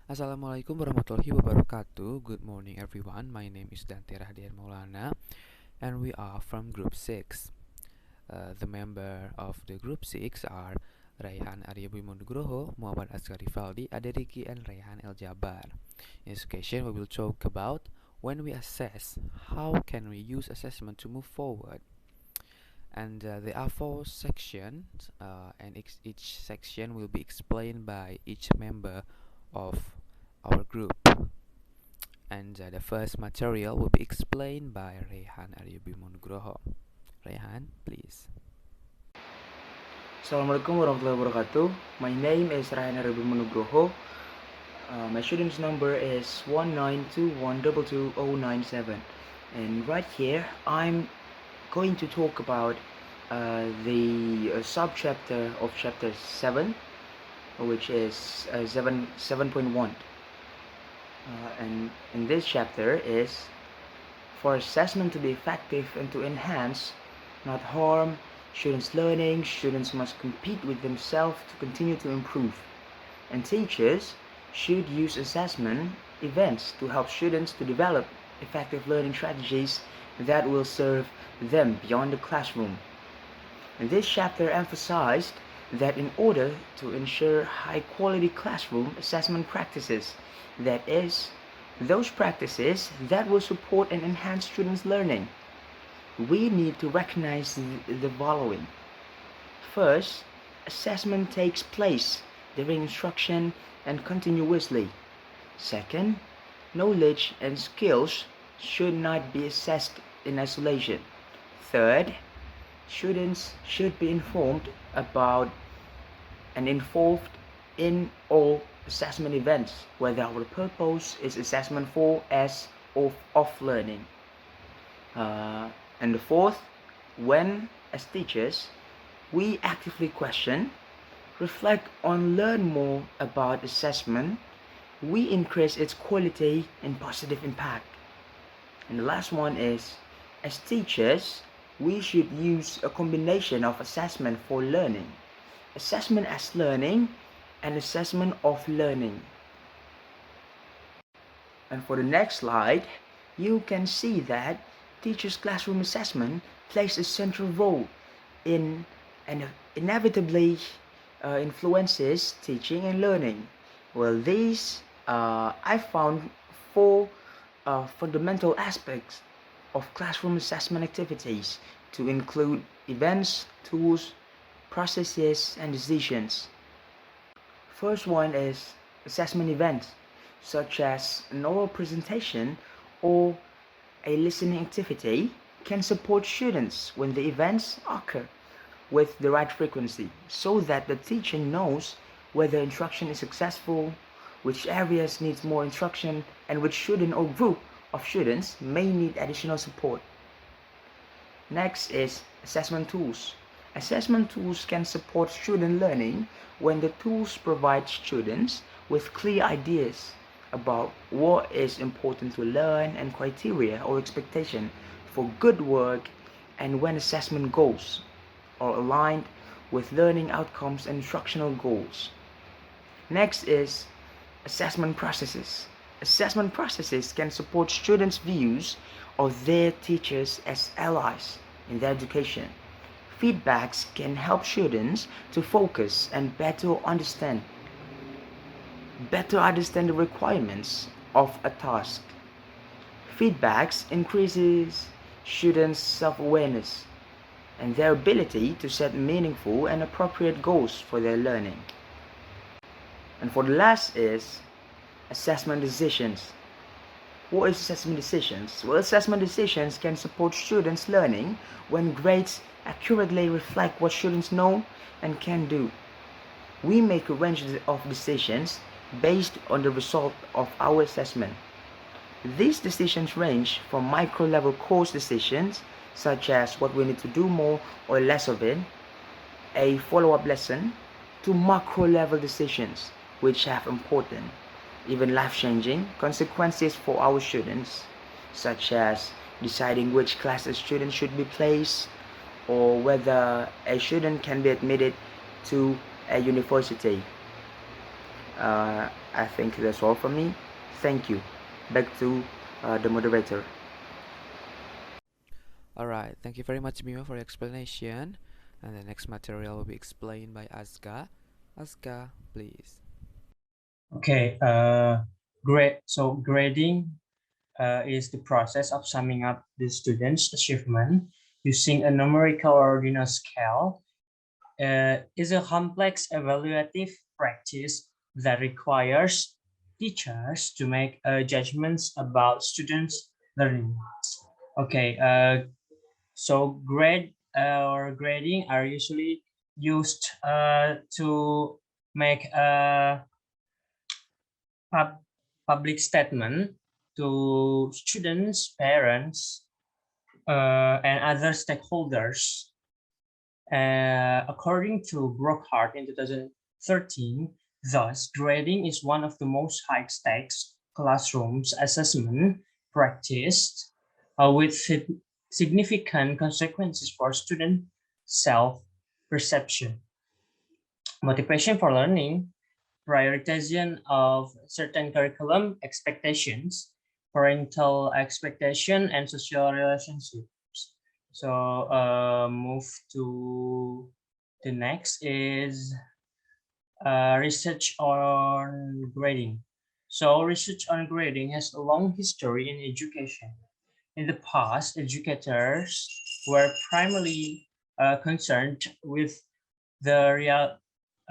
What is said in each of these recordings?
Assalamualaikum warahmatullahi wabarakatuh. Good morning everyone. My name is Dante Rahdian Maulana and we are from Group 6. The member of the Group 6 are Raihan Arya Nugroho, Muhammad Asghar Rivaldi, Aderiki and Raihan El Jabar. In this occasion we will talk about when we assess, how can we use assessment to move forward. And there are 4 sections and each section will be explained by each member of our group. And the first material will be explained by Rehan Aryabimonugroho. Rehan, please. Assalamualaikum warahmatullahi wabarakatuh. My name is Ryan Nugroho. My student's number is 1921222097. And right here, I'm going to talk about the subchapter of chapter 7, which is 7.1. And in this chapter is for assessment to be effective and to enhance, not harm, students' learning, students must compete with themselves to continue to improve. And teachers should use assessment events to help students to develop effective learning strategies that will serve them beyond the classroom. And this chapter emphasized that in order to ensure high-quality classroom assessment practices, that is, those practices that will support and enhance students' learning, we need to recognize the following. First, assessment takes place during instruction and continuously. Second, knowledge and skills should not be assessed in isolation. Third, students should be informed about and involved in all assessment events, whether our purpose is assessment for as of learning. And the fourth, when as teachers, we actively question, reflect on, learn more about assessment, we increase its quality and positive impact. And the last one is, as teachers, we should use a combination of assessment for learning, assessment as learning, and assessment of learning. And for the next slide, you can see that teachers' classroom assessment plays a central role in and inevitably influences teaching and learning. Well, I found 4 fundamental aspects of classroom assessment activities to include events, tools, processes, and decisions. First one is assessment events, such as an oral presentation or a listening activity can support students when the events occur with the right frequency so that the teacher knows whether instruction is successful, which areas needs more instruction, and which student or group of students may need additional support. Next is assessment tools. Assessment tools can support student learning when the tools provide students with clear ideas about what is important to learn and criteria or expectation for good work, and when assessment goals are aligned with learning outcomes and instructional goals. Next is assessment processes. Assessment processes can support students' views of their teachers as allies in their education. Feedbacks can help students to focus and better understand the requirements of a task. Feedbacks increases students' self-awareness and their ability to set meaningful and appropriate goals for their learning. And for the last is assessment decisions. What is assessment decisions? Well, assessment decisions can support students' learning when grades accurately reflect what students know and can do. We make a range of decisions based on the result of our assessment. These decisions range from micro-level course decisions, such as what we need to do more or less of it, a follow-up lesson, to macro-level decisions, which have important, even life-changing consequences for our students, such as deciding which class a student should be placed, or whether a student can be admitted to a university. I think that's all from me. Thank you. Back to the moderator. Alright, thank you very much, Bima, for your explanation. And the next material will be explained by Azka. Azka, please. Okay, grading is the process of summing up the student's achievement using a numerical or ordinal scale. Is a complex evaluative practice that requires teachers to make judgments about students' learning. Okay, so grading are usually used to make a public statement to students, parents, and other stakeholders. According to Brockhart in 2013, thus grading is one of the most high-stakes classrooms assessment practiced with significant consequences for student self-perception, motivation for learning, prioritization of certain curriculum expectations, parental expectation, and social relationships. So move to the next is research on grading. So research on grading has a long history in education. In the past, educators were primarily concerned with the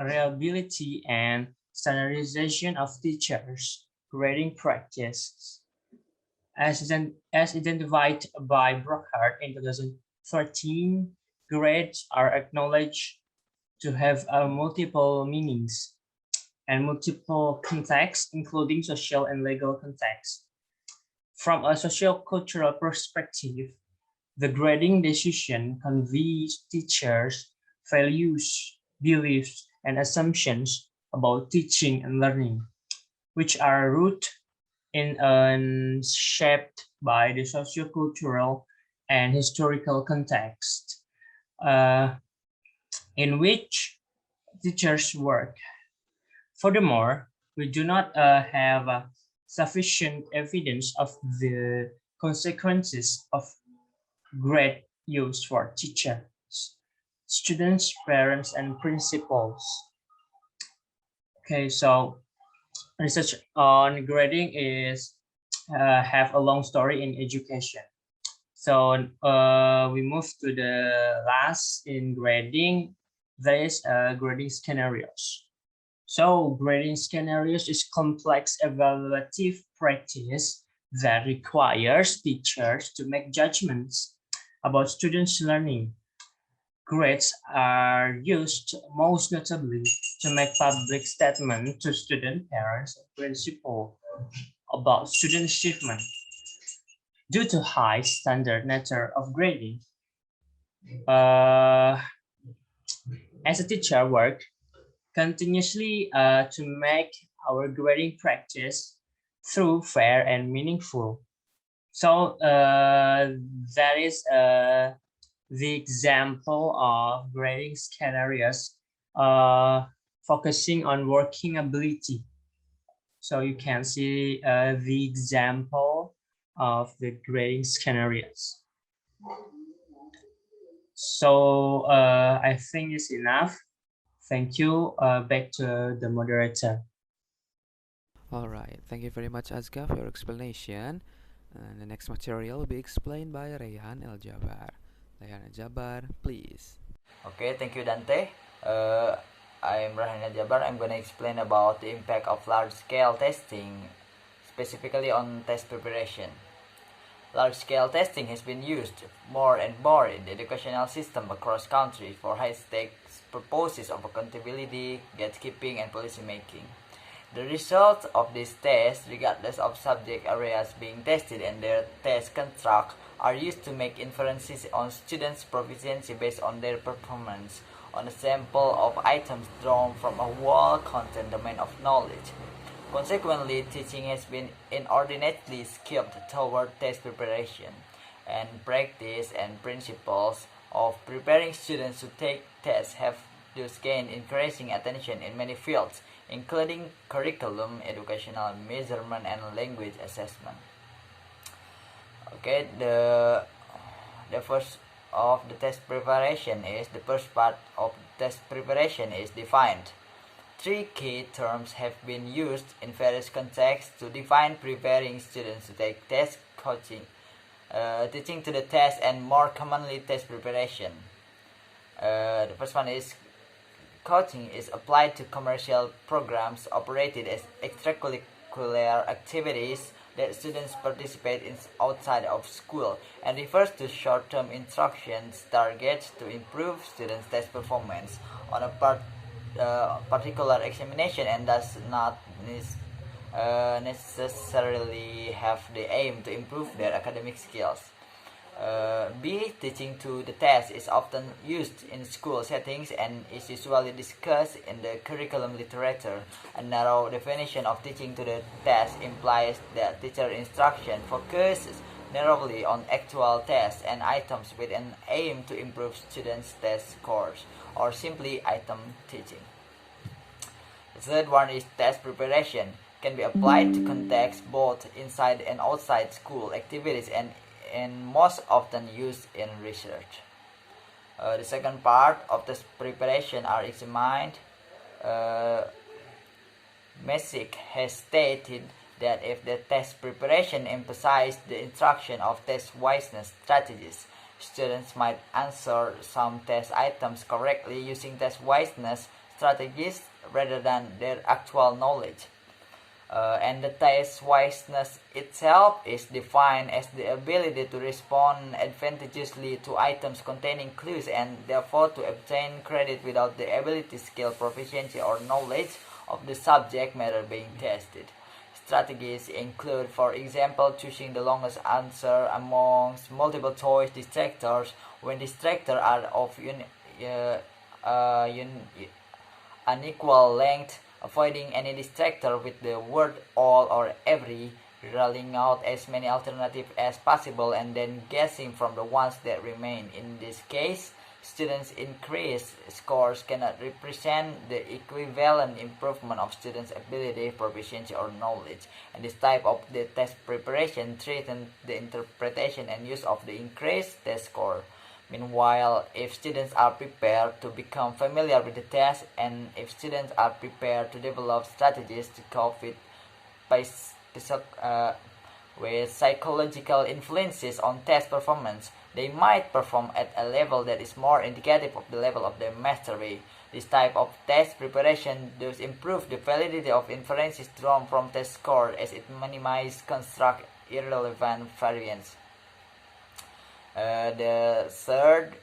reliability and standardization of teachers' grading practices. As identified by Brockhart in 2013, grades are acknowledged to have multiple meanings and multiple contexts, including social and legal contexts. From a socio-cultural perspective, the grading decision conveys teachers' values, beliefs, and assumptions about teaching and learning, which are rooted in and shaped by the socio-cultural and historical context in which teachers work. Furthermore, we do not have sufficient evidence of the consequences of grade used for teachers, students, parents, and principals. Okay, so research on grading is have a long story in education. So we move to the last in grading. There is grading scenarios. So grading scenarios is complex evaluative practice that requires teachers to make judgments about students' learning. Grades are used most notably to make public statements to student parents and principal about student achievement. Due to high standard nature of grading, as a teacher work continuously to make our grading practice through fair and meaningful. So that is the example of grading scenarios focusing on working ability. So you can see the example of the grading scenarios. So I think it's enough. Thank you. Back to the moderator. Alright, thank you very much, Azka, for your explanation. And the next material will be explained by Rayhan El Jabar. Rayhan El Jabar, please. Okay, thank you, Dante. I'm Rahana Jabar. I'm gonna explain about the impact of large-scale testing, specifically on test preparation. Large-scale testing has been used more and more in the educational system across country for high-stakes purposes of accountability, gatekeeping, and policy making. The results of these tests, regardless of subject areas being tested and their test construct, are used to make inferences on students' proficiency based on their performance on a sample of items drawn from a well-contained domain of knowledge. Consequently, teaching has been inordinately skewed toward test preparation, and practice and principles of preparing students to take tests have thus gained increasing attention in many fields, including curriculum, educational measurement, and language assessment. Okay, the first of the test preparation is the first part of test preparation is defined. Three key terms have been used in various contexts to define preparing students to take test coaching, teaching to the test, and more commonly test preparation. The first one is coaching is applied to commercial programs operated as extracurricular activities that students participate in outside of school, and refers to short-term instructions targets to improve students' test performance on a particular examination, and does not necessarily have the aim to improve their academic skills. B. Teaching to the test is often used in school settings and is usually discussed in the curriculum literature. A narrow definition of teaching to the test implies that teacher instruction focuses narrowly on actual tests and items with an aim to improve students' test scores, or simply item teaching. The third one is test preparation. Can be applied to contexts both inside and outside school activities and most often used in research. The second part of test preparation are examined. Messick has stated that if the test preparation emphasizes the instruction of test wiseness strategies, students might answer some test items correctly using test wiseness strategies rather than their actual knowledge. And the test wiseness itself is defined as the ability to respond advantageously to items containing clues and therefore to obtain credit without the ability, skill, proficiency, or knowledge of the subject matter being tested. Strategies include, for example, choosing the longest answer amongst multiple choice distractors when distractors are of unequal length, avoiding any distractor with the word all or every, ruling out as many alternatives as possible, and then guessing from the ones that remain. In this case, students' increased scores cannot represent the equivalent improvement of students' ability, proficiency, or knowledge, and this type of the test preparation threatens the interpretation and use of the increased test score. Meanwhile, if students are prepared to become familiar with the test, and if students are prepared to develop strategies to cope with psychological influences on test performance, they might perform at a level that is more indicative of the level of their mastery. This type of test preparation does improve the validity of inferences drawn from test scores, as it minimizes construct irrelevant variance. The third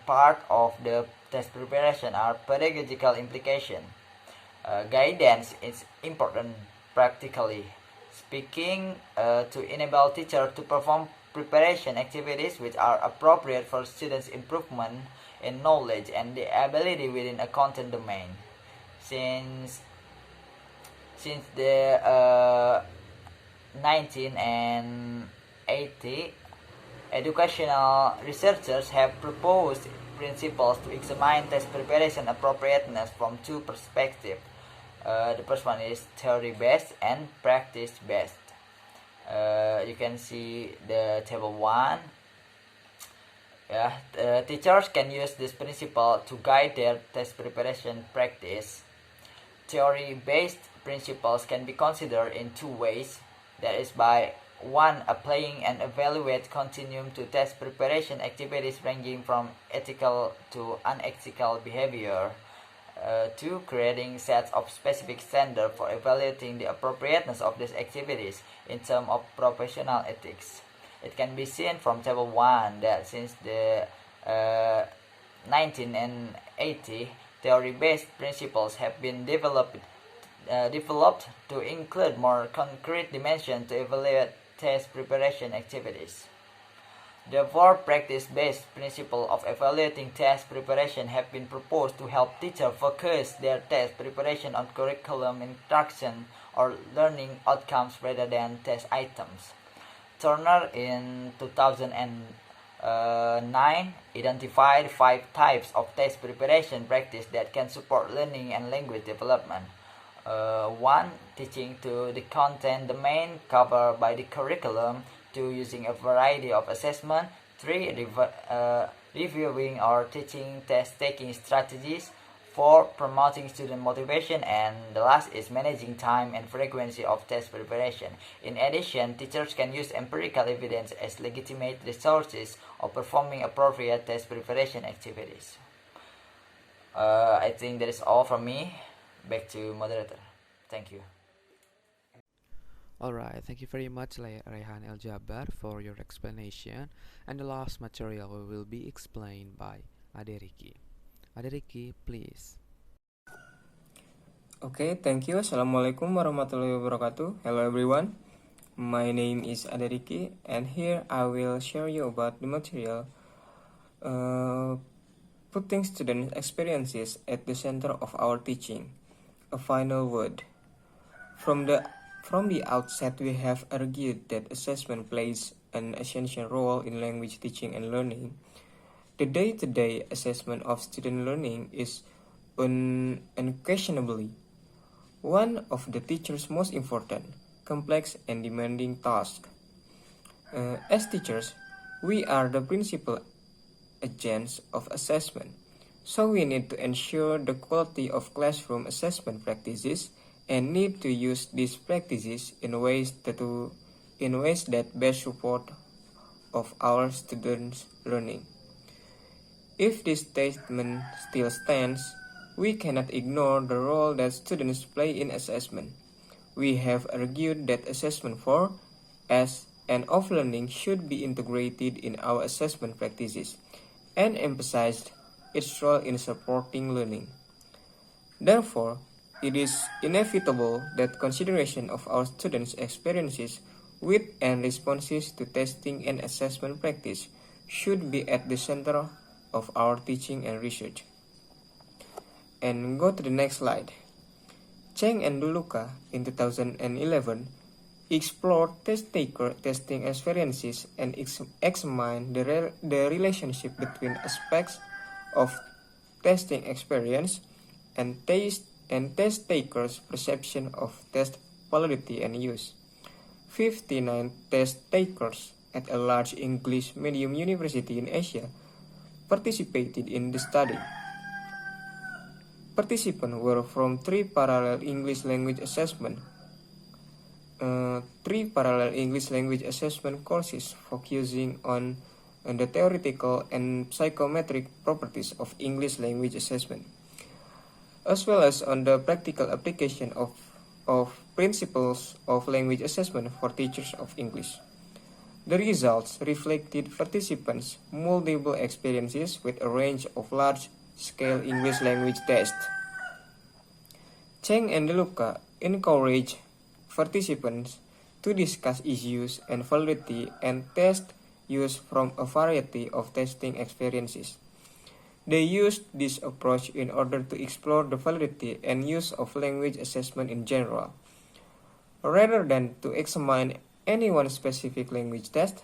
part of the test preparation are pedagogical implication. Guidance is important practically speaking to enable teachers to perform preparation activities which are appropriate for students' improvement in knowledge and the ability within a content domain. Since the 1980, educational researchers have proposed principles to examine test preparation appropriateness from two perspectives. The first one is theory-based and practice-based. You can see the table 1. Teachers can use this principle to guide their test preparation practice. Theory-based principles can be considered in two ways. That is by 1. Applying and evaluate continuum to test preparation activities ranging from ethical to unethical behavior. 2. Creating sets of specific standards for evaluating the appropriateness of these activities in terms of professional ethics. It can be seen from table 1 that since the 1980, theory-based principles have been developed to include more concrete dimensions to evaluate test preparation activities. Therefore, practice-based principles of evaluating test preparation have been proposed to help teachers focus their test preparation on curriculum instruction or learning outcomes rather than test items. Turner in 2009 identified 5 types of test preparation practice that can support learning and language development. 1. Teaching to the content domain covered by the curriculum. 2. Using a variety of assessment. 3. Reviewing or teaching test-taking strategies. 4. Promoting student motivation. And the last is managing time and frequency of test preparation. In addition, teachers can use empirical evidence as legitimate resources of performing appropriate test preparation activities. I think that is all from me. Back to moderator. Thank you. Alright, thank you very much Rehan El Jabbar for your explanation. And the last material will be explained by Aderiki. Aderiki, please. Okay, thank you. Assalamualaikum warahmatullahi wabarakatuh. Hello everyone. My name is Aderiki and here I will share you about the material putting student experiences at the center of our teaching. A final word. From the outset, we have argued that assessment plays an essential role in language teaching and learning. The day-to-day assessment of student learning is unquestionably one of the teacher's most important, complex, and demanding tasks. As teachers, we are the principal agents of assessment, so we need to ensure the quality of classroom assessment practices and need to use these practices in ways that best support of our students' learning. If this statement still stands, we cannot ignore the role that students play in assessment. We have argued that assessment for, as, and of learning should be integrated in our assessment practices and emphasized its role in supporting learning. Therefore, it is inevitable that consideration of our students' experiences with and responses to testing and assessment practice should be at the center of our teaching and research. And go to the next slide. Cheng and Duluca in 2011 explored test-taker testing experiences and examined the relationship between aspects of testing experience and test takers' perception of test validity and use. 59 test takers at a large English medium university in Asia participated in the study. Participants were from three parallel English language assessment courses focusing on the theoretical and psychometric properties of English language assessment, as well as on the practical application of principles of language assessment for teachers of English. The results reflected participants' multiple experiences with a range of large-scale English language tests. Cheng and DeLuca encouraged participants to discuss issues and validity and test use from a variety of testing experiences. They used this approach in order to explore the validity and use of language assessment in general, rather than to examine any one specific language test.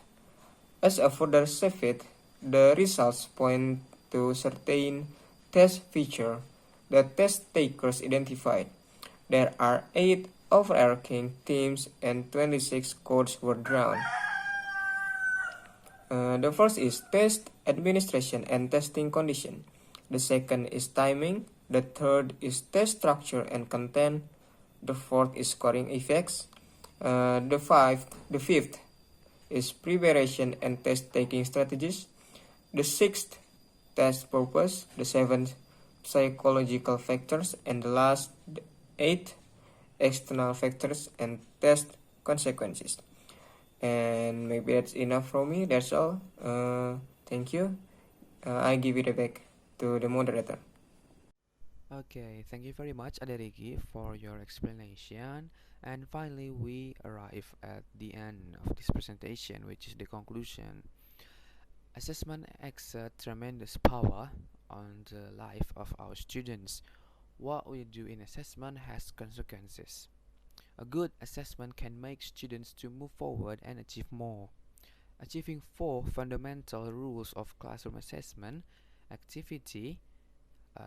As a further safety, the results point to certain test features that test takers identified. There are 8 overarching themes and 26 codes were drawn. The first is test administration and testing condition. The second is timing. The third is test structure and content. The fourth is scoring effects. The fifth is preparation and test taking strategies. The sixth, test purpose. The seventh, psychological factors. And the last, the eighth, external factors and test consequences. And maybe that's enough from me. That's all. Thank you. I give it back to the moderator. Okay, thank you very much Aderiki for your explanation. And finally, we arrive at the end of this presentation, which is the conclusion. Assessment exerts tremendous power on the life of our students. What we do in assessment has consequences. A good assessment can make students to move forward and achieve more. Achieving 4 fundamental rules of classroom assessment: activity,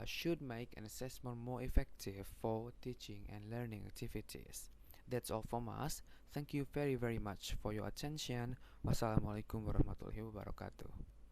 should make an assessment more effective for teaching and learning activities. That's all from us. Thank you very much for your attention. Wassalamualaikum warahmatullahi wabarakatuh.